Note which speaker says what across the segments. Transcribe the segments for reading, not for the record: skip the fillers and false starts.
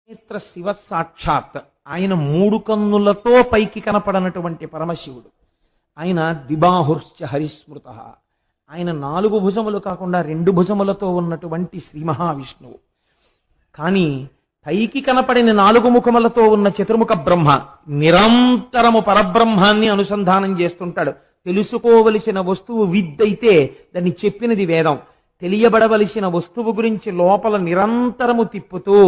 Speaker 1: నేత్ర శివ సాక్షాత్ ఆయన మూడు కన్నులతో పైకి కనపడనటువంటి పరమశివుడు. ఆయన ద్విబాహుశ్చ హరిస్మృత. ఆయన నాలుగు భుజములు కాకుండా రెండు భుజములతో ఉన్నటువంటి శ్రీ మహావిష్ణువు. కానీ పైకి కనపడిన నాలుగు ముఖములతో ఉన్న చతుర్ముఖ బ్రహ్మ నిరంతరము పరబ్రహ్మాన్ని అనుసంధానం చేస్తుంటాడు. తెలుసుకోవలసిన వస్తువు విద్దైతే దాన్ని చెప్పినది వేదం. తెలియబడవలసిన వస్తువు గురించి లోపల నిరంతరము తిప్పుతూ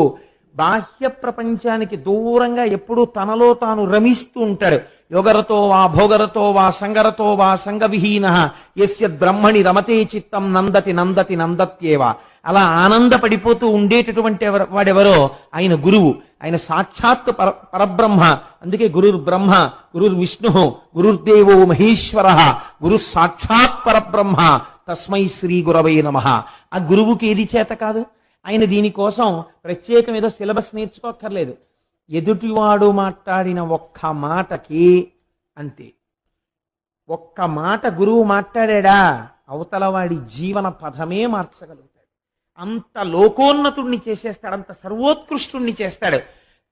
Speaker 1: బాహ్య ప్రపంచానికి దూరంగా ఎప్పుడూ తనలో తాను రమిస్తూ ఉంటాడు. యోగరతో వా భోగరతో వా సంగరతో వా సంగవిహీన యస్య బ్రహ్మణి రమతే చిత్తం నందతి నందతి నందత్యేవా. అలా ఆనందపడిపోతూ ఉండేటటువంటి వాడెవరో ఆయన గురువు. ఆయన సాక్షాత్ పరబ్రహ్మ. అందుకే గురుర్ బ్రహ్మ, గురుర్ విష్ణు, గురుర్దేవో మహేశ్వర, గురు సాక్షాత్ పరబ్రహ్మ తస్మై శ్రీ గురవై నమః. ఆ గురువుకి ఏది చేత కాదు. ఆయన దీనికోసం ప్రత్యేకం ఏదో సిలబస్ నేర్చుకోక్కర్లేదు. ఎదుటివాడు మాట్లాడిన ఒక్క మాటకి అంతే. ఒక్క మాట గురువు మాట్లాడా అవతల వాడి జీవన పథమే మార్చగలుగుతాడు. అంత లోకోన్నతుణ్ణి చేసేస్తాడు, అంత సర్వోత్కృష్టుణ్ణి చేస్తాడు.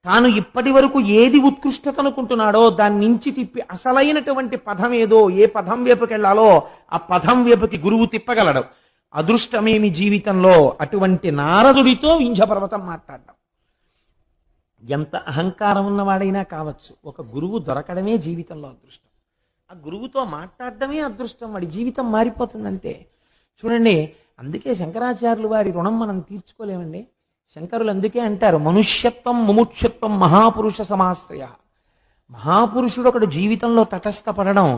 Speaker 1: తాను ఇప్పటి వరకు ఏది ఉత్కృష్టత అనుకుంటున్నాడో దాన్ని నుంచి తిప్పి అసలైనటువంటి పదం ఏదో, ఏ పదం వైపుకెళ్లాలో ఆ పదం వైపుకి గురువు తిప్పగలడు. అదృష్టమేమి జీవితంలో అటువంటి నారదుడితో వింధ్యపర్వతం మాట్లాడడం. ఎంత అహంకారం ఉన్నవాడైనా కావచ్చు, ఒక గురువు దొరకడమే జీవితంలో అదృష్టం. ఆ గురువుతో మాట్లాడడమే అదృష్టం. వాడి జీవితం మారిపోతుంది అంతే. చూడండి, అందుకే శంకరాచార్యులు వారి రుణం మనం తీర్చుకోలేమండి. శంకరులు అందుకే అంటారు, మనుష్యత్వం ముముక్షత్వం మహాపురుష సమాశ్రయ. మహాపురుషుడు ఒకడు జీవితంలో తటస్థపడడం,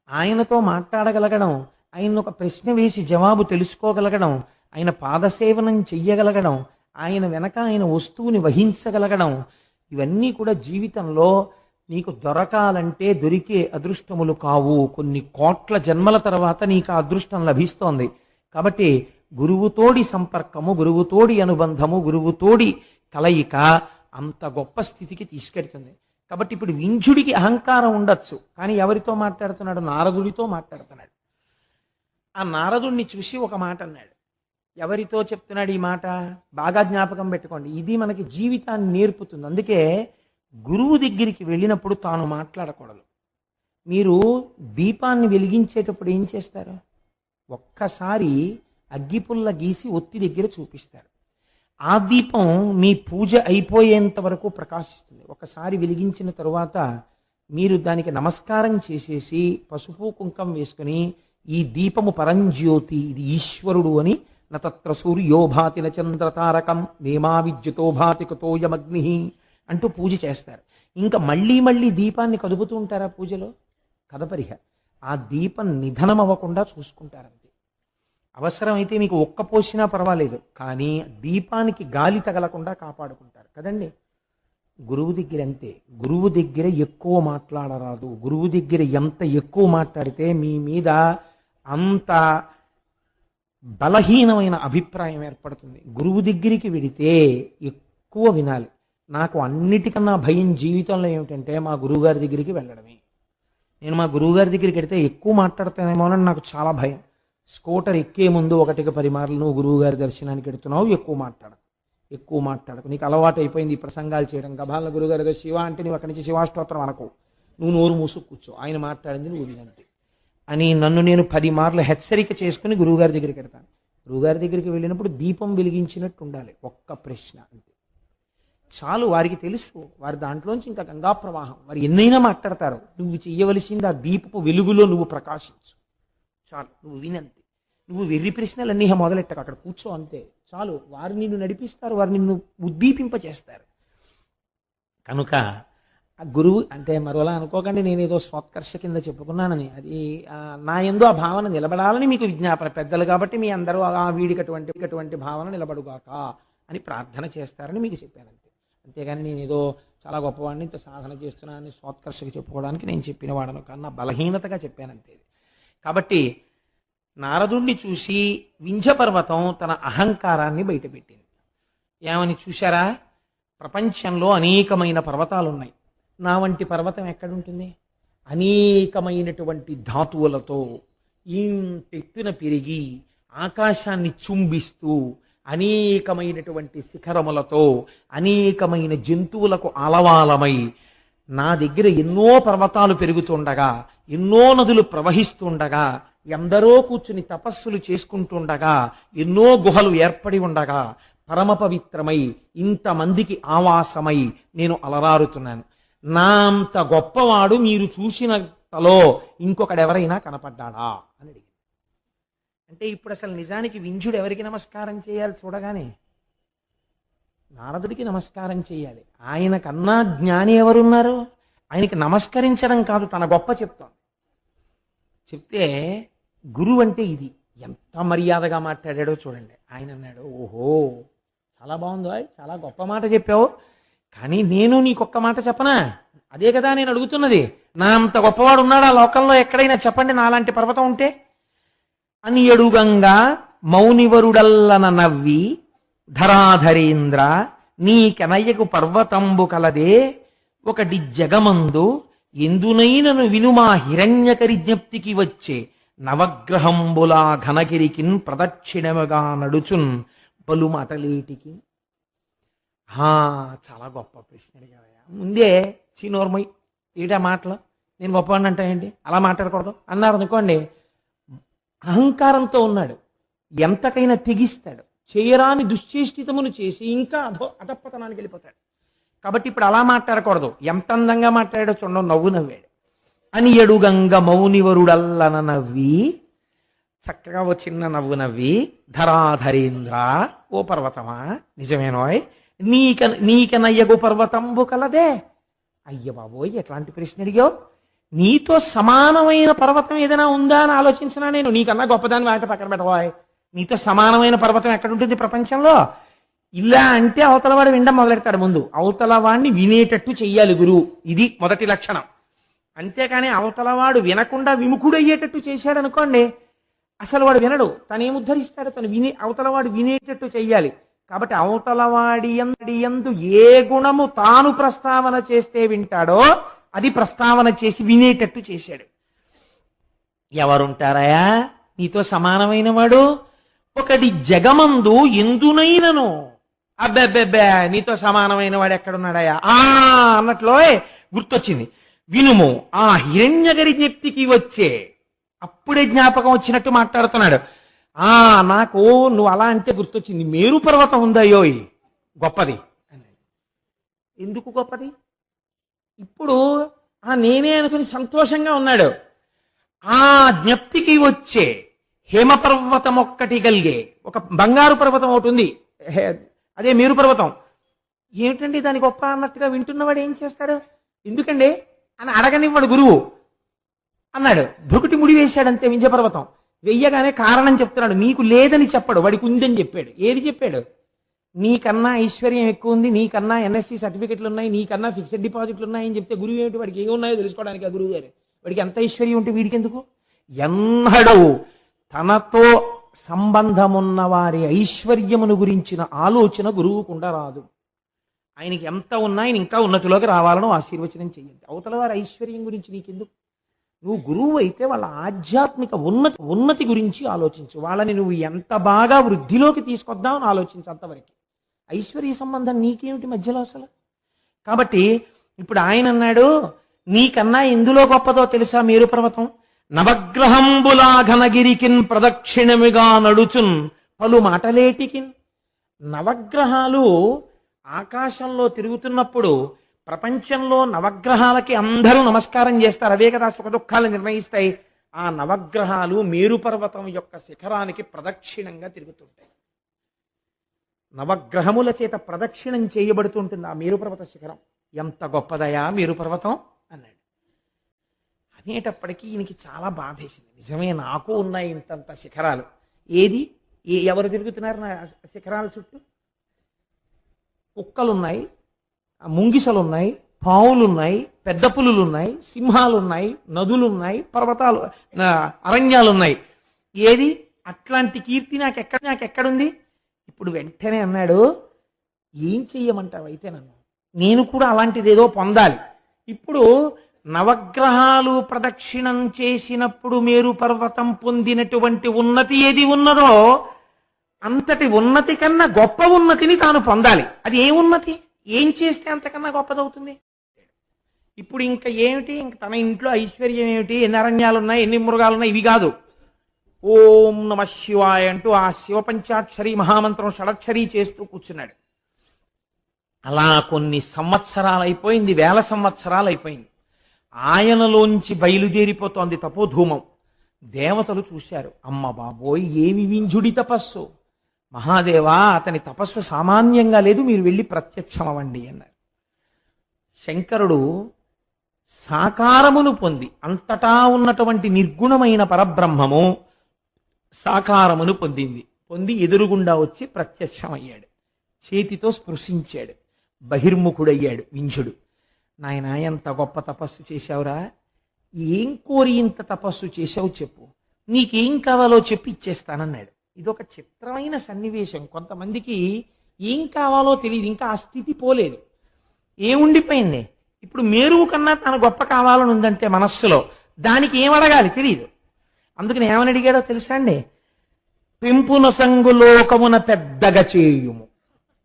Speaker 1: ఆయనతో మాట్లాడగలగడం, ఆయన ఒక ప్రశ్న వేసి జవాబు తెలుసుకోగలగడం, ఆయన పాదసేవనం చెయ్యగలగడం, ఆయన వెనక ఆయన వస్తువుని వహించగలగడం, ఇవన్నీ కూడా జీవితంలో నీకు దొరకాలంటే దొరికే అదృష్టములు కావు. కొన్ని కోట్ల జన్మల తర్వాత నీకు ఆ అదృష్టం లభిస్తోంది. కాబట్టి గురువుతోడి సంపర్కము, గురువుతోడి అనుబంధము, గురువుతోడి కలయిక అంత గొప్ప స్థితికి తీసుకెడుతుంది. కాబట్టి ఇప్పుడు వింధ్యుడికి అహంకారం ఉండొచ్చు, కానీ ఎవరితో మాట్లాడుతున్నాడు? నారదుడితో మాట్లాడుతున్నాడు. ఆ నారదుడిని చూసి ఒక మాట అన్నాడు. ఎవరితో చెప్తున్నాడు ఈ మాట? బాగా జ్ఞాపకం పెట్టుకోండి, ఇది మనకి జీవితాన్ని నేర్పుతుంది. అందుకే గురువు దగ్గరికి వెళ్ళినప్పుడు తాను మాట్లాడకూడదు. మీరు దీపాన్ని వెలిగించేటప్పుడు ఏం చేస్తారు? ఒక్కసారి అగ్గిపుల్ల గీసి ఒత్తి దగ్గర చూపిస్తారు. ఆ దీపం మీ పూజ అయిపోయేంత వరకు ప్రకాశిస్తుంది. ఒకసారి వెలిగించిన తరువాత మీరు దానికి నమస్కారం చేసేసి పసుపు కుంకం వేసుకుని, ఈ దీపము పరంజ్యోతి, ఇది ఈశ్వరుడు అని, నతత్ర సూర్యో భాతి నచంద్రతారకం నేమా విద్యుతో భాతి కుతోయమగ్ని అంటూ పూజ చేస్తారు. ఇంకా మళ్ళీ మళ్ళీ దీపాన్ని కదుపుతూ ఉంటారా పూజలో? కదపరిహ. ఆ దీపం నిధనం అవ్వకుండా చూసుకుంటారంతే. అవసరమైతే మీకు ఒక్క పోసినా పర్వాలేదు, కానీ దీపానికి గాలి తగలకుండా కాపాడుకుంటారు కదండి. గురువు దగ్గర అంతే. గురువు దగ్గర ఎక్కువ మాట్లాడరాదు. గురువు దగ్గర ఎంత ఎక్కువ మాట్లాడితే మీ మీద అంత బలహీనమైన అభిప్రాయం ఏర్పడుతుంది. గురువు దగ్గరికి వెడితే ఎక్కువ వినాలి. నాకు అన్నిటికన్నా భయం జీవితంలో ఏమిటంటే మా గురువుగారి దగ్గరికి వెళ్ళడమే. నేను మా గురువుగారి దగ్గరికి వెడితే ఎక్కువ మాట్లాడతానేమో అని నాకు చాలా భయం. స్కూటర్ ఎక్కే ముందు 1-10 మార్లు నువ్వు గురువుగారి దర్శనానికి వెడుతున్నావు, ఎక్కువ మాట్లాడకు, నీకు అలవాటు అయిపోయింది ఈ ప్రసంగాలు చేయడం. గభాల గురువుగారి ఏదో శివ అంటే నువ్వు అక్కడి నుంచి శివాష్టోత్రం అనకు, నువ్వు నోరు మూసుకు కూర్చో, ఆయన మాట్లాడింది నువ్వు వినంతే అని నన్ను నేను 10 మార్లు హెచ్చరిక చేసుకుని గురువుగారి దగ్గరికి వెడతాను. గురువుగారి దగ్గరికి వెళ్ళినప్పుడు దీపం వెలిగించినట్టు ఉండాలి. ఒక్క ప్రశ్న అంతే చాలు. వారికి తెలుసు, వారి దాంట్లోంచి ఇంకా గంగా ప్రవాహం, వారు ఎన్నైనా మాట్లాడతారు. నువ్వు చెయ్యవలసింది ఆ దీపపు వెలుగులో నువ్వు ప్రకాశించు చాలు. నువ్వు వినంతే. నువ్వు వెర్రి ప్రశ్నలు అన్నీ మొదలెట్టక అక్కడ కూర్చో అంతే చాలు. వారు నిన్ను నడిపిస్తారు, వారు నిన్ను ఉద్దీపింపచేస్తారు. కనుక ఆ గురువు అంటే మరోలా అనుకోకండి, నేనేదో స్వోత్కర్ష కింద చెప్పుకున్నానని. అది నా యందు ఆ భావన నిలబడాలని మీకు విజ్ఞాపన. పెద్దలు కాబట్టి మీ అందరూ ఆ వీడికి అటువంటి భావన నిలబడుగాక అని ప్రార్థన చేస్తారని మీకు చెప్పాను అంతే. అంతేగాని నేనేదో చాలా గొప్పవాడిని, ఇంత సాధన చేస్తున్నానని స్వోత్కర్షకి చెప్పుకోవడానికి నేను చెప్పిన వాడను కన్నా బలహీనతగా చెప్పానంతే. కాబట్టి నారదుణ్ణి చూసి వింధ్యపర్వతం తన అహంకారాన్ని బయటపెట్టింది. ఏమని చూశారా? ప్రపంచంలో అనేకమైన పర్వతాలు ఉన్నాయి, నా వంటి పర్వతం ఎక్కడుంటుంది? అనేకమైనటువంటి ధాతువులతో ఇంతెత్తున పెరిగి ఆకాశాన్ని చుంబిస్తూ అనేకమైనటువంటి శిఖరములతో అనేకమైన జంతువులకు ఆలవాలమై నా దగ్గర ఎన్నో పర్వతాలు పెరుగుతుండగా, ఎన్నో నదులు ప్రవహిస్తుండగా, ఎందరో కూర్చుని తపస్సులు చేసుకుంటుండగా, ఎన్నో గుహలు ఏర్పడి ఉండగా, పరమ పవిత్రమై ఇంతమందికి ఆవాసమై నేను అలరారుతున్నాను. నా అంత గొప్పవాడు మీరు చూసినంతలో ఇంకొకడెవరైనా కనపడ్డాడా అని అడిగాడు. అంటే ఇప్పుడు అసలు నిజానికి వింజుడు ఎవరికి నమస్కారం చేయాలి? చూడగానే నారదుడికి నమస్కారం చేయాలి. ఆయన కన్నా జ్ఞాని ఎవరున్నారు? ఆయనకి నమస్కరించడం కాదు, తన గొప్ప చెప్తాం. చెప్తే గురువు అంటే ఇది. ఎంత మర్యాదగా మాట్లాడాడో చూడండి. ఆయన అన్నాడు, ఓహో చాలా బాగుందో, చాలా గొప్ప మాట చెప్పావు, కానీ నేను నీకొక్క మాట చెప్పనా? అదే కదా నేను అడుగుతున్నది. నా అంత గొప్పవాడు ఉన్నాడా లోకంలో ఎక్కడైనా? చెప్పండి నాలాంటి పర్వతం ఉంటే అని అడుగంగా మౌనివరుడల్లన నవ్వి ధరాధరేంద్ర నీకెనయ్యకు పర్వతంబు కలదే ఒకటి జగమందు ఎందునైనను వినుమా హిరణ్యకరి జ్ఞప్తికి వచ్చే నవగ్రహంబులా ఘనగిరికిన్ ప్రదక్షిణముగా నడుచున్ పలు మాటలేటికి. చాలా గొప్ప ప్రశ్న అడిగావయ్యా. ముందే చీనోర్మై ఏటా మాటలు, నేను గొప్పవాడిని అంటే ఏంటి, అలా మాట్లాడకూడదు అన్నారు అనుకోండి. అహంకారంతో ఉన్నాడు, ఎంతకైనా తెగిస్తాడు, చేయరాని దుశ్చేష్టితమును చేసి ఇంకా అధపతనానికి వెళ్ళిపోతాడు. కాబట్టి ఇప్పుడు అలా మాట్లాడకూడదు. ఎంత అందంగా మాట్లాడాడో చూడండి, నవ్వు నవ్వాడు. అని ఎడుగంగ మౌనివరుడల్లన నవ్వి, చక్కగా ఓ చిన్న నవ్వు నవ్వి, ధరాధరేంద్ర ఓ పర్వతమా నిజమేనోయ్ నీకనయ్యగు పర్వతంబు కలదే. అయ్య బాబోయ్ ఎట్లాంటి ప్రశ్న అడిగావు? నీతో సమానమైన పర్వతం ఏదైనా ఉందా అని ఆలోచించినా నేను. నీకన్నా గొప్పదాన్ని వాటి పక్కన పెట్టబోయ్. నీతో సమానమైన పర్వతం ఎక్కడుంటుంది ప్రపంచంలో? ఇలా అంటే అవతలవాడు వినడం మొదలెడతాడు. ముందు అవతలవాడిని వినేటట్టు చెయ్యాలి గురువు. ఇది మొదటి లక్షణం. అంతేకాని అవతలవాడు వినకుండా విముఖుడయ్యేటట్టు చేశాడు అనుకోండి, అసలు వాడు వినడు. తను ఏముద్ధరిస్తాడు? తను అవతలవాడు వినేటట్టు చెయ్యాలి. కాబట్టి అవతలవాడి యందు ఏ గుణము తాను ప్రస్తావన చేస్తే వింటాడో అది ప్రస్తావన చేసి వినేటట్టు చేశాడు. ఎవరుంటారయా నీతో సమానమైన వాడు? ఒకటి జగమందు ఎందునైనను. అబ్బెబ్బెబ్బే నీతో సమానమైన వాడు ఎక్కడున్నాడయా అన్నట్లో గుర్తొచ్చింది. వినుము ఆ హిరణ్యగరి జ్ఞప్తికి వచ్చే. అప్పుడే జ్ఞాపకం వచ్చినట్టు మాట్లాడుతున్నాడు. నాకు నువ్వు అలా అంటే గుర్తొచ్చింది, మేరు పర్వతం ఉందయ్యోయ్ గొప్పది. ఎందుకు గొప్పది? ఇప్పుడు నేనే అనుకుని సంతోషంగా ఉన్నాడు. ఆ జ్ఞప్తికి వచ్చే హేమపర్వతం ఒక్కటి కలిగే ఒక బంగారు పర్వతం ఒకటి ఉంది, అదే మేరు పర్వతం. ఏమిటండి దాని గొప్ప అన్నట్టుగా వింటున్నవాడు ఏం చేస్తాడు? ఎందుకండి అని అడగనివ్వడు గురువు. అన్నాడు, భృకుటి ముడి వేశాడంతే వింధ్యపర్వతం. వెయ్యగానే కారణం చెప్తున్నాడు. నీకు లేదని చెప్పడు, వాడికి ఉందని చెప్పాడు. ఏది చెప్పాడు? నీకన్నా ఐశ్వర్యం ఎక్కువ ఉంది, నీకన్నా ఎన్ఎస్సి సర్టిఫికెట్లు ఉన్నాయి, నీకన్నా ఫిక్స్డ్ డిపాజిట్లు ఉన్నాయని చెప్తే గురువు ఏమిటి? వాడికి ఏమున్నాయో తెలుసుకోవడానికి ఆ గురువు గారు. వాడికి ఎంత ఐశ్వర్యం ఉంటే వీడికి ఎందుకు? ఎన్నడూ తనతో సంబంధమున్న వారి ఐశ్వర్యమును గురించిన ఆలోచన గురువుకుండా రాదు. ఆయనకి ఎంత ఉన్నా ఆయన ఇంకా ఉన్నతిలోకి రావాలని ఆశీర్వచనం చెయ్యండి. అవతల వారి ఐశ్వర్యం గురించి నీకెందుకు? నువ్వు గురువు అయితే వాళ్ళ ఆధ్యాత్మిక ఉన్నతి గురించి ఆలోచించు. వాళ్ళని నువ్వు ఎంత బాగా వృద్ధిలోకి తీసుకొద్దామని ఆలోచించు. అంతవరకు ఐశ్వర్య సంబంధం నీకేమిటి మధ్యలో అసలు? కాబట్టి ఇప్పుడు ఆయన అన్నాడు, నీకన్నా ఎందులో గొప్పదో తెలుసా మేరు పర్వతం? నవగ్రహంబులా ఘనగిరికిన్ ప్రదక్షిణమిగా నడుచున్ పలు మాటలేటికిన్. నవగ్రహాలు ఆకాశంలో తిరుగుతున్నప్పుడు ప్రపంచంలో నవగ్రహాలకి అందరూ నమస్కారం చేస్తారు. అవే కదా సుఖ దుఃఖాలు నిర్ణయిస్తాయి. ఆ నవగ్రహాలు మేరు పర్వతం యొక్క శిఖరానికి ప్రదక్షిణంగా తిరుగుతుంటాయి. నవగ్రహముల చేత ప్రదక్షిణం చేయబడుతుంటుంది ఆ మేరు పర్వత శిఖరం. ఎంత గొప్పదయా మేరు పర్వతం అన్నాడు. అనేటప్పటికీ ఈయనకి చాలా బాధేసింది. నిజమే, నాకు ఉన్నాయి ఇంతంత శిఖరాలు. ఏది ఎవరు తిరుగుతున్నారు నా శిఖరాల చుట్టూ? కుక్కలున్నాయి, ముంగిసలున్నాయి, పావులున్నాయి, పెద్ద పులులున్నాయి, సింహాలున్నాయి, నదులున్నాయి, పర్వతాలు అరణ్యాలున్నాయి. ఏది అట్లాంటి కీర్తి నాకెక్కడుంది? ఇప్పుడు వెంటనే అన్నాడు, ఏం చెయ్యమంటావు అయితే నన్ను? నేను కూడా అలాంటిది ఏదో పొందాలి. ఇప్పుడు నవగ్రహాలు ప్రదక్షిణం చేసినప్పుడు మేరు పర్వతం పొందినటువంటి ఉన్నతి ఏది ఉన్నదో అంతటి ఉన్నతి కన్నా గొప్ప ఉన్నతిని తాను పొందాలి. అది ఏ ఉన్నతి? ఏం చేస్తే అంతకన్నా గొప్పదవుతుంది? ఇప్పుడు ఇంకా ఏమిటి? ఇంక తన ఇంట్లో ఐశ్వర్యం ఏమిటి? ఎన్ని అరణ్యాలున్నాయి, ఎన్ని మృగాలున్నాయి, ఇవి కాదు. ఓం నమ శివాయ అంటూ ఆ శివపంచాక్షరి మహామంత్రం షడక్షరి చేస్తూ కూర్చున్నాడు. అలా కొన్ని సంవత్సరాలు అయిపోయింది, వేల సంవత్సరాలు అయిపోయింది. ఆయనలోంచి బయలుదేరిపోతోంది తపోధూమం. దేవతలు చూశారు. అమ్మ బాబోయ్, ఏమి వింజుడి తపస్సు! మహాదేవా, అతని తపస్సు సామాన్యంగా లేదు, మీరు వెళ్ళి ప్రత్యక్షమవ్వండి అన్నారు. శంకరుడు సాకారమును పొంది, అంతటా ఉన్నటువంటి నిర్గుణమైన పరబ్రహ్మము సాకారమును పొంది ఎదురుగుండా వచ్చి ప్రత్యక్షమయ్యాడు. చేతితో స్పృశించాడు. బహిర్ముఖుడయ్యాడు వింజుడు. నాయన, ఎంత గొప్ప తపస్సు చేశావురా! ఏం కోరి ఇంత తపస్సు చేశావు చెప్పు, నీకేం కావాలో చెప్పి ఇచ్చేస్తానన్నాడు. ఇదొక చిత్రమైన సన్నివేశం. కొంతమందికి ఏం కావాలో తెలియదు, ఇంకా ఆ స్థితి పోలేదు. ఏముండిపోయింది? ఇప్పుడు మేరువు కన్నా తన గొప్ప కావాలని ఉందంటే మనస్సులో, దానికి ఏం అడగాలి తెలియదు. అందుకని ఏమని అడిగాడో తెలుసా అండి? పెంపునొసంగు లోకమున పెద్దగా చేయుము,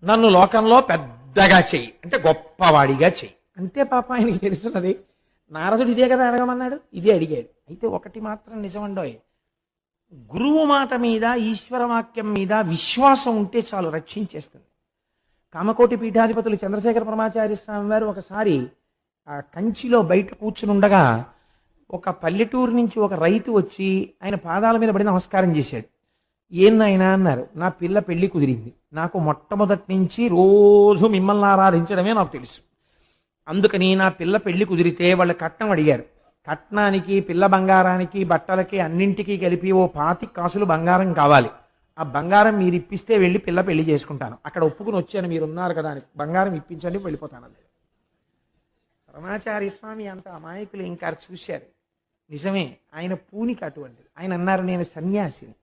Speaker 1: నన్ను లోకంలో పెద్దగా చెయ్యి అంటే గొప్పవాడిగా చెయ్యి అంతే. పాప ఆయనకి తెలుసున్నది. నారదుడు ఇదే కదా అడగమన్నాడు, ఇదే అడిగాడు. అయితే ఒకటి మాత్రం నిజమండోయ్, గురువు మాట మీద, ఈశ్వర వాక్యం మీద విశ్వాసం ఉంటే చాలు, రక్షించేస్తుంది. కామకోటి పీఠాధిపతులు చంద్రశేఖర పరమాచార్య స్వామి వారు ఒకసారి ఆ కంచిలో బయట కూర్చుని ఉండగా ఒక పల్లెటూరు నుంచి ఒక రైతు వచ్చి ఆయన పాదాల మీద పడి నమస్కారం చేశాడు. ఏందైనా అన్నారు. నా పిల్ల పెళ్లి కుదిరింది, నాకు మొట్టమొదటి నుంచి రోజు మిమ్మల్ని ఆరాధించడమే నాకు తెలుసు, అందుకని నా పిల్ల పెళ్లి కుదిరితే వాళ్ళు కట్నం అడిగారు. కట్నానికి, పిల్ల బంగారానికి, బట్టలకి అన్నింటికీ కలిపి ఓ 25 కాసులు బంగారం కావాలి. ఆ బంగారం మీరు ఇప్పిస్తే వెళ్ళి పిల్ల పెళ్లి చేసుకుంటాను, అక్కడ ఒప్పుకుని వచ్చాను, మీరు ఉన్నారు కదా అని బంగారం ఇప్పించండి, వెళ్ళిపోతాను అన్నాడు. పరమాచార్య స్వామి అంత అమాయకులు ఇంకా చూశారు. నిజమే, ఆయన పూనికి అటువంటిది. ఆయన అన్నారు, నేను సన్యాసిని,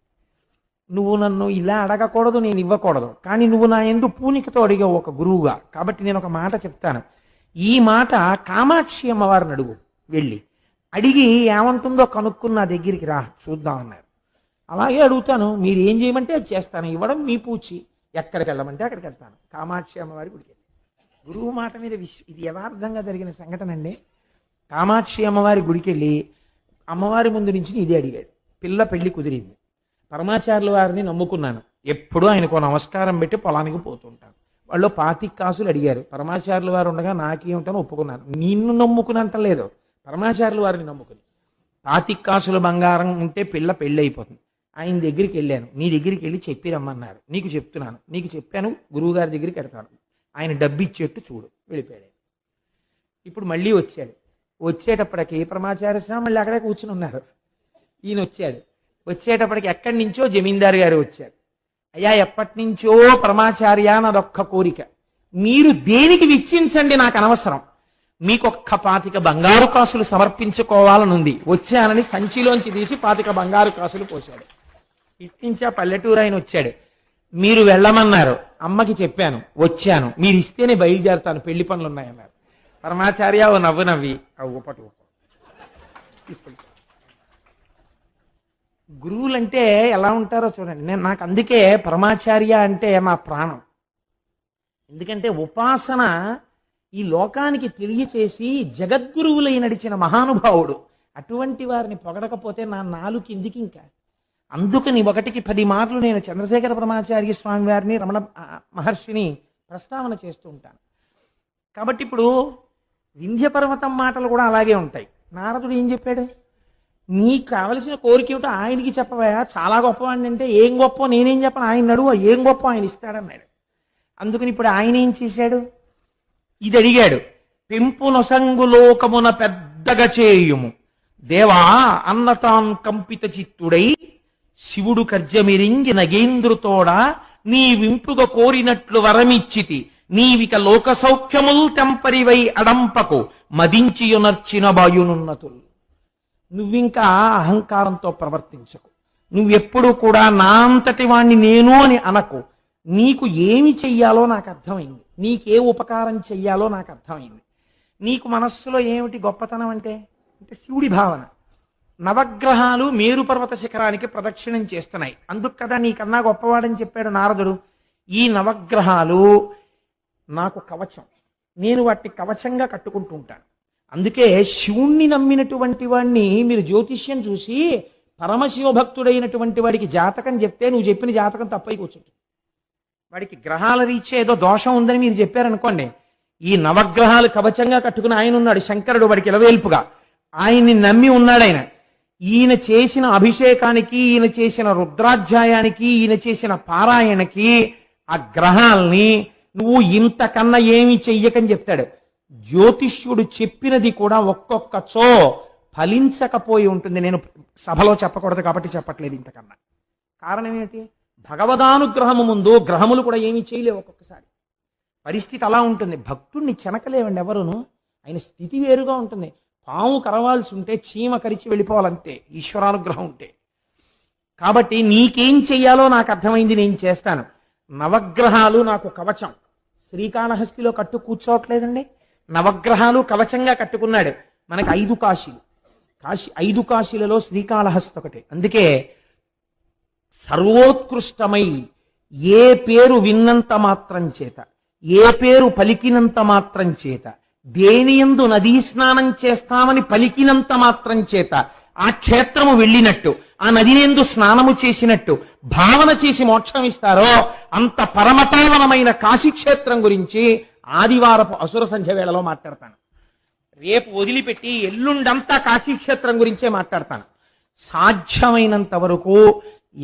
Speaker 1: నువ్వు నన్ను ఇలా అడగకూడదు, నేను ఇవ్వకూడదు, కానీ నువ్వు నా యందు పూనికతో అడిగావు ఒక గురువుగా, కాబట్టి నేను ఒక మాట చెప్తాను. ఈ మాట కామాక్షి అమ్మవారిని అడుగు, వెళ్ళి అడిగి ఏమంటుందో కనుక్కుని నా దగ్గరికి రా, చూద్దాం అన్నారు. అలాగే అడుగుతాను, మీరు ఏం చేయమంటే అది చేస్తాను, ఇవ్వడం మీ పూచి, ఎక్కడికి వెళ్ళమంటే అక్కడికి వెళ్తాను. కామాక్షి అమ్మవారి గుడికి గురువు మాట మీద ఇది యథార్థంగా జరిగిన సంఘటన అండి. కామాక్షి అమ్మవారి గుడికి వెళ్ళి అమ్మవారి ముందు నుంచి ఇదే అడిగాడు. పిల్ల పెళ్లి కుదిరింది, పరమాచార్యుల వారిని నమ్ముకున్నాను, ఎప్పుడూ ఆయనకు నమస్కారం పెట్టి పొలానికి పోతుంటాను. వాళ్ళు 25 కాసులు అడిగారు, పరమాచార్యుల వారు ఉండగా నాకేమిటని ఒప్పుకున్నాను. నిన్ను నమ్ముకున్నంత లేదు, పరమాచార్యుల వారిని నమ్ముకుని 25 కాసుల బంగారం ఉంటే పిల్ల పెళ్ళి అయిపోతుంది. ఆయన దగ్గరికి వెళ్ళాను, నీ దగ్గరికి వెళ్ళి చెప్పి రమ్మన్నారు, నీకు చెప్తున్నాను, నీకు చెప్పాను, గురువు గారి దగ్గరికి వెడతాను, ఆయన డబ్బు ఇచ్చేట్టు చూడు, వెళ్ళిపోయాడు. ఇప్పుడు మళ్ళీ వచ్చాడు. వచ్చేటప్పటికి పరమాచార్య స్వామి మళ్ళీ అక్కడే కూర్చుని ఉన్నారు. ఈయన వచ్చాడు. వచ్చేటప్పటికి ఎక్కడి నుంచో జమీందారు గారు వచ్చారు. అయ్యా, ఎప్పటి నుంచో పరమాచార్య నాదొక్క కోరిక, మీరు దేనికి వెచ్చించండి నాకు అనవసరం, మీకు ఒక్క 25 బంగారు కాసులు సమర్పించుకోవాలనుంది, వచ్చానని సంచిలోంచి తీసి 25 బంగారు కాసులు పోశాడు. ఇట్టించి ఆ పల్లెటూరు ఆయన వచ్చాడు. మీరు వెళ్ళమన్నారు, అమ్మకి చెప్పాను, వచ్చాను, మీరు ఇస్తేనే బయలుదేరుతాను, పెళ్లి పనులు ఉన్నాయన్నారు. పరమాచార్య ఓ నవ్వు నవ్వి ఊపటి తీసుకెళ్ళి. గురువులంటే ఎలా ఉంటారో చూడండి. నాకు అందుకే పరమాచార్య అంటే మా ప్రాణం. ఎందుకంటే ఉపాసన ఈ లోకానికి తెలియచేసి జగద్గురువులై నడిచిన మహానుభావుడు. అటువంటి వారిని పొగడకపోతే నా నాలుగు కిందికి ఇంకా. అందుకని 1కి 10 మార్లు నేను చంద్రశేఖర పరమాచార్య స్వామి వారిని, రమణ మహర్షిని ప్రస్తావన చేస్తూ ఉంటాను. కాబట్టి ఇప్పుడు వింధ్య పర్వతం మాటలు కూడా అలాగే ఉంటాయి. నారదుడు ఏం చెప్పాడు? నీకు కావలసిన కోరిక ఏమిటో ఆయనకి చెప్పవా, చాలా గొప్పవాడిని అంటే, ఏం గొప్ప నేనేం చెప్పను, ఆయన అడుగు, ఏం గొప్ప ఆయన ఇస్తాడన్నాడు. అందుకని ఇప్పుడు ఆయన ఏం చేశాడు? ఇది అడిగాడు, పెంపునొసంగు లోకమున పెద్దగా చేయుము దేవా అన్నతాం కంపిత చిత్తుడై శివుడు కర్జమిరింగి నగేంద్రుతోడ నీ వింపుగా కోరినట్లు వరమిచ్చితి, నీవిక లోక సౌఖ్యముల్ తెంపరివై అడంపకు మదించియునర్చిన బాయునున్నతులు. నువ్వింకా అహంకారంతో ప్రవర్తించకు, నువ్వెప్పుడు కూడా నా అంతటి వాణ్ణి నేను అని అనకు. నీకు ఏమి చెయ్యాలో నాకు అర్థమైంది, నీకే ఉపకారం చెయ్యాలో నాకు అర్థమైంది. నీకు మనస్సులో ఏమిటి గొప్పతనం అంటే శివుడి భావన. నవగ్రహాలు మేరు పర్వత శిఖరానికి ప్రదక్షిణం చేస్తున్నాయి. అందుకు కదా నీకన్నా గొప్పవాడని చెప్పాడు నారదుడు. ఈ నవగ్రహాలు నాకు కవచం, నేను వాటిని కవచంగా కట్టుకుంటూ ఉంటాను. అందుకే శివుణ్ణి నమ్మినటువంటి వాడిని మీరు జ్యోతిష్యం చూసి పరమశివభక్తుడైనటువంటి వాడికి జాతకం చెప్తే నువ్వు చెప్పిన జాతకం తప్పై కూర్చుంటుంది. వాడికి గ్రహాల రీత్యా ఏదో దోషం ఉందని మీరు చెప్పారనుకోండి, ఈ నవగ్రహాలు కవచంగా కట్టుకుని ఆయన ఉన్నాడు శంకరుడు, వాడికి ఇలవేల్పుగా ఆయన్ని నమ్మి ఉన్నాడు ఆయన. ఈయన చేసిన అభిషేకానికి, ఈయన చేసిన రుద్రాధ్యాయానికి, ఈయన చేసిన పారాయణకి ఆ గ్రహాల్ని నువ్వు ఇంతకన్నా ఏమి చెయ్యకని చెప్తాడు. జ్యోతిష్యుడు చెప్పినది కూడా ఒక్కొక్కచో ఫలించకపోయి ఉంటుంది. నేను సభలో చెప్పకూడదు కాబట్టి చెప్పట్లేదు ఇంతకన్నా. కారణం ఏంటి? భగవదానుగ్రహము ముందు గ్రహములు కూడా ఏమీ చేయలేవు. ఒక్కొక్కసారి పరిస్థితి అలా ఉంటుంది. భక్తుణ్ణి చెనకలేవండి ఎవరును. ఆయన స్థితి వేరుగా ఉంటుంది. పాము కరవాల్సి ఉంటే చీమ కరిచి వెళ్ళిపోవాలంతే ఈశ్వరానుగ్రహం ఉంటే. కాబట్టి నీకేం చెయ్యాలో నాకు అర్థమైంది, నేను చేస్తాను. నవగ్రహాలు నాకు కవచం. శ్రీకాళహస్తిలో కట్టు కూర్చోవట్లేదండి, నవగ్రహాలు కవచంగా కట్టుకున్నాడు. మనకి 5 కాశీలు, 5 కాశీలలో శ్రీకాళహస్తి ఒకటి. అందుకే సర్వోత్కృష్టమై ఏ పేరు విన్నంత మాత్రం చేత, ఏ పేరు పలికినంత మాత్రం చేత, దేనియందు నదీ స్నానం చేస్తామని పలికినంత మాత్రం చేత ఆ క్షేత్రము వెళ్ళినట్టు, ఆ నదినేందు స్నానము చేసినట్టు భావన చేసి మోక్షం ఇస్తారో అంత పరమపావనమైన కాశీక్షేత్రం గురించి ఆదివారపు అసుర సంధ్య వేళలో మాట్లాడతాను. రేపు వదిలిపెట్టి ఎల్లుండంతా కాశీక్షేత్రం గురించే మాట్లాడతాను. సాధ్యమైనంత వరకు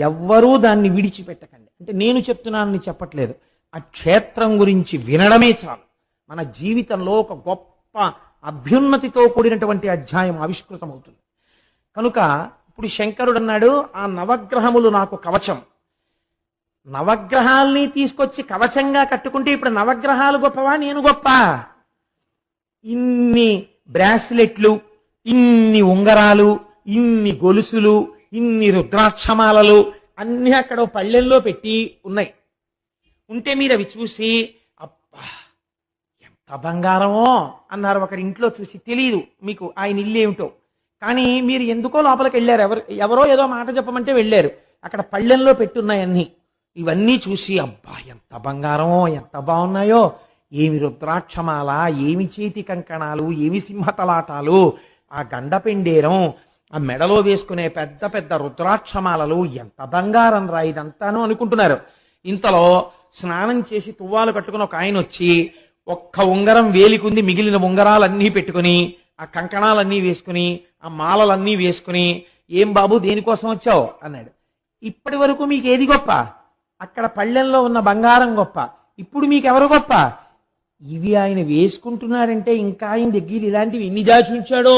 Speaker 1: ఎవ్వరూ దాన్ని విడిచిపెట్టకండి. అంటే నేను చెప్తున్నానని చెప్పట్లేదు, ఆ క్షేత్రం గురించి వినడమే చాలు. మన జీవితంలో ఒక గొప్ప అభ్యున్నతితో కూడినటువంటి అధ్యాయం ఆవిష్కృతం అవుతుంది. కనుక ఇప్పుడు శంకరుడు అన్నాడు, ఆ నవగ్రహములు నాకు కవచం. నవగ్రహాల్ని తీసుకొచ్చి కవచంగా కట్టుకుంటే ఇప్పుడు నవగ్రహాలు గొప్పవా, నేను గొప్ప? ఇన్ని బ్రాస్లెట్లు, ఇన్ని ఉంగరాలు, ఇన్ని గొలుసులు, ఇన్ని రుద్రాక్షమాలలు అన్ని అక్కడ పళ్ళెల్లో పెట్టి ఉన్నాయి. ఉంటే మీరు అవి చూసి అబ్బా ఎంత బంగారమో అన్నారు. ఒకరి ఇంట్లో చూసి, తెలియదు మీకు ఆయన ఇల్లు ఏమిటో, కానీ మీరు ఎందుకో లోపలికి వెళ్ళారు. ఎవరో ఏదో మాట చెప్పమంటే వెళ్ళారు. అక్కడ పళ్ళెంలో పెట్టున్నాయన్నీ. ఇవన్నీ చూసి అబ్బా ఎంత బంగారమో, ఎంత బాగున్నాయో, ఏమి రుద్రాక్షమాల, ఏమి చేతి కంకణాలు, ఏమి సింహతలాటాలు, ఆ గండపెండేరం, ఆ మెడలో వేసుకునే పెద్ద పెద్ద రుద్రాక్షమాలలు, ఎంత బంగారం రా ఇదంతాను అనుకుంటున్నారు. ఇంతలో స్నానం చేసి తువ్వాలు కట్టుకుని ఒక ఆయన వచ్చి ఒక్క ఉంగరం వేలికుంది, మిగిలిన ఉంగరాలన్నీ పెట్టుకుని, ఆ కంకణాలన్నీ వేసుకుని, ఆ మాలలన్నీ వేసుకుని, ఏం బాబు దేనికోసం వచ్చావు అన్నాడు. ఇప్పటి వరకు మీకు ఏది గొప్ప? అక్కడ పళ్ళెంలో ఉన్న బంగారం గొప్ప. ఇప్పుడు మీకెవరు గొప్ప? ఇవి ఆయన వేసుకుంటున్నారంటే ఇంకా ఆయన దగ్గర ఇలాంటివి ఎన్ని దాచి ఉంచాడో,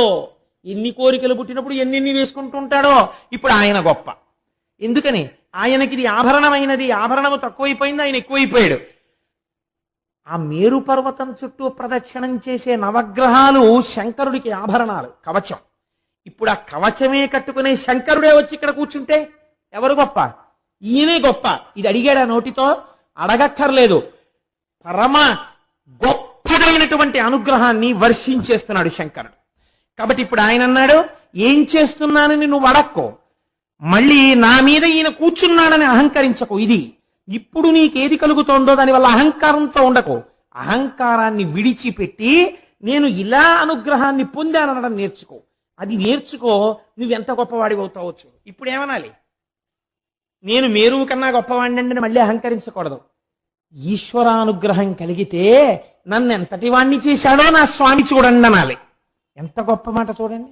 Speaker 1: ఎన్ని కోరికలు పుట్టినప్పుడు ఎన్ని వేసుకుంటుంటాడో. ఇప్పుడు ఆయన గొప్ప. ఎందుకని? ఆయనకి ఇది ఆభరణమైనది, ఆభరణము తక్కువైపోయింది, ఆయన ఎక్కువైపోయాడు. ఆ మేరు పర్వతం చుట్టూ ప్రదక్షిణం చేసే నవగ్రహాలు శంకరుడికి ఆభరణాలు, కవచం. ఇప్పుడు ఆ కవచమే కట్టుకునే శంకరుడే వచ్చి ఇక్కడ కూర్చుంటే ఎవరు గొప్ప? ఈయనే గొప్ప. ఇది అడిగాడు ఆ నోటితో, అడగక్కర్లేదు. పరమ గొప్పదైనటువంటి అనుగ్రహాన్ని వర్షించేస్తున్నాడు శంకరుడు. కాబట్టి ఇప్పుడు ఆయన అన్నాడు, ఏం చేస్తున్నానని నువ్వు అడక్కో, మళ్ళీ నా మీద ఈయన కూర్చున్నాడని అహంకరించకు. ఇది ఇప్పుడు నీకేది కలుగుతోందో దానివల్ల అహంకారంతో ఉండకు. అహంకారాన్ని విడిచిపెట్టి నేను ఇలా అనుగ్రహాన్ని పొందాననడం నేర్చుకో. అది నేర్చుకో, నువ్వెంత గొప్పవాడివి అవుతావచ్చు. ఇప్పుడు ఏమనాలి? నేను మేరువు కన్నా గొప్పవాడిని అంటే మళ్ళీ అహంకరించకూడదు. ఈశ్వరానుగ్రహం కలిగితే నన్ను ఎంతటి వాణ్ణి చేశాడో నా స్వామి చూడండి అనాలి. ఎంత గొప్ప మాట చూడండి.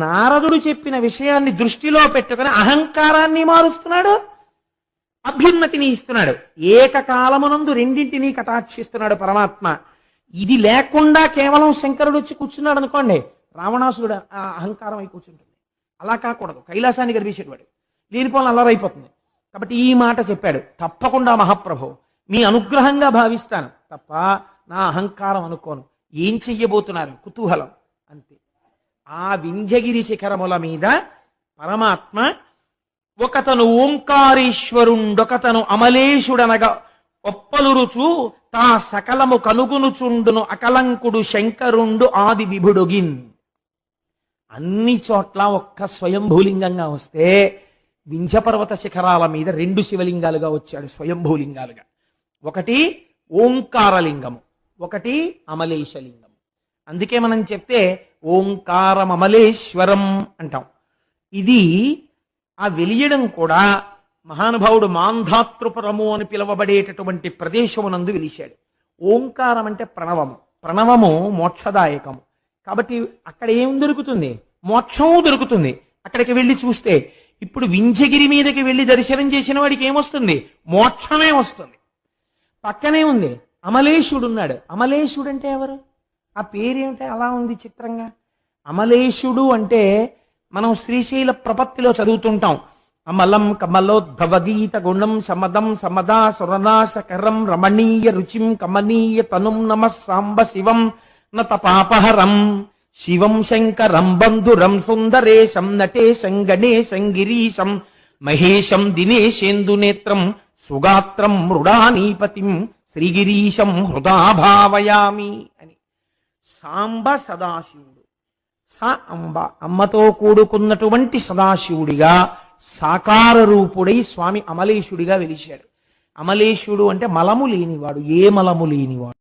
Speaker 1: నారదుడు చెప్పిన విషయాన్ని దృష్టిలో పెట్టుకుని అహంకారాన్ని మారుస్తున్నాడు, అభ్యున్నతిని ఇస్తున్నాడు. ఏకకాలమునందు రెండింటినీ కటాక్షిస్తున్నాడు పరమాత్మ. ఇది లేకుండా కేవలం శంకరుడు వచ్చి కూర్చున్నాడు అనుకోండి, రావణాసురుడు అహంకారం అయి కూర్చుంటుంది. అలా కాకూడదు. కైలాసాన్ని గర్భించేవాడు లేనిపోలను అల్లరైపోతుంది. కాబట్టి ఈ మాట చెప్పాడు. తప్పకుండా మహాప్రభు మీ అనుగ్రహంగా భావిస్తాను తప్ప నా అహంకారం అనుకోను. ఏం చెయ్యబోతున్నారు? కుతూహలం అంతే. ఆ వింధ్యగిరి శిఖరముల మీద పరమాత్మ ఒకతను ఓంకారేశ్వరుండొకతను అమలేశుడనగా ఒప్పలురుచు తా సకలము కనుగునుచుండును అకలంకుడు శంకరుండు ఆది విభుడొగిన్. అన్ని చోట్ల ఒక్క స్వయంభూలింగంగా వస్తే వింధ్యపర్వత శిఖరాల మీద 2 శివలింగాలుగా వచ్చాడు స్వయంభూలింగాలుగా. ఒకటి ఓంకారలింగము, ఒకటి అమలేశలింగం. అందుకే మనం చెప్తే ఓంకారమమలేశ్వరం అంటాం. ఇది ఆ వెలియడం కూడా మహానుభావుడు మాంధాతృపురము అని పిలువబడేటటువంటి ప్రదేశమునందు వెలిశాడు. ఓంకారం అంటే ప్రణవము, ప్రణవము మోక్షదాయకము. కాబట్టి అక్కడ ఏం దొరుకుతుంది? మోక్షము దొరుకుతుంది. అక్కడికి వెళ్ళి చూస్తే ఇప్పుడు వింధ్యగిరి మీదకి వెళ్ళి దర్శనం చేసిన వాడికి ఏమొస్తుంది? మోక్షమే వస్తుంది. పక్కనే ఉంది అమలేశుడు ఉన్నాడు. అమలేశుడు అంటే ఎవరు? ఆ పేరేమిటి అలా ఉంది చిత్రంగా? అమలేశుడు అంటే మనం శ్రీశైల ప్రపత్తిలో చదువుతుంటాం. అమలం కమలోద్భవగీత గుణం సమదం సమదా సురనాశకరం రమణీయ రుచిం కమనీయ తనుం నమః సాంబ శివం నతపాపహరం శివం శంకరం బంధురం సుందరేశం నటేశం గణేశం గిరీశం మహేశం దినేశేందునేత్రం సుగాత్రం మృడానీపతిం శ్రీగిరీశం హృదా భావయామి అని. సాంబ సదాశివుడు, అంబ అమ్మతో కూడుకున్నటువంటి సదాశివుడిగా సాకార రూపుడై స్వామి అమలేశుడిగా వెలిశాడు. అమలేశుడు అంటే మలము లేనివాడు, ఏ మలము లేనివాడు.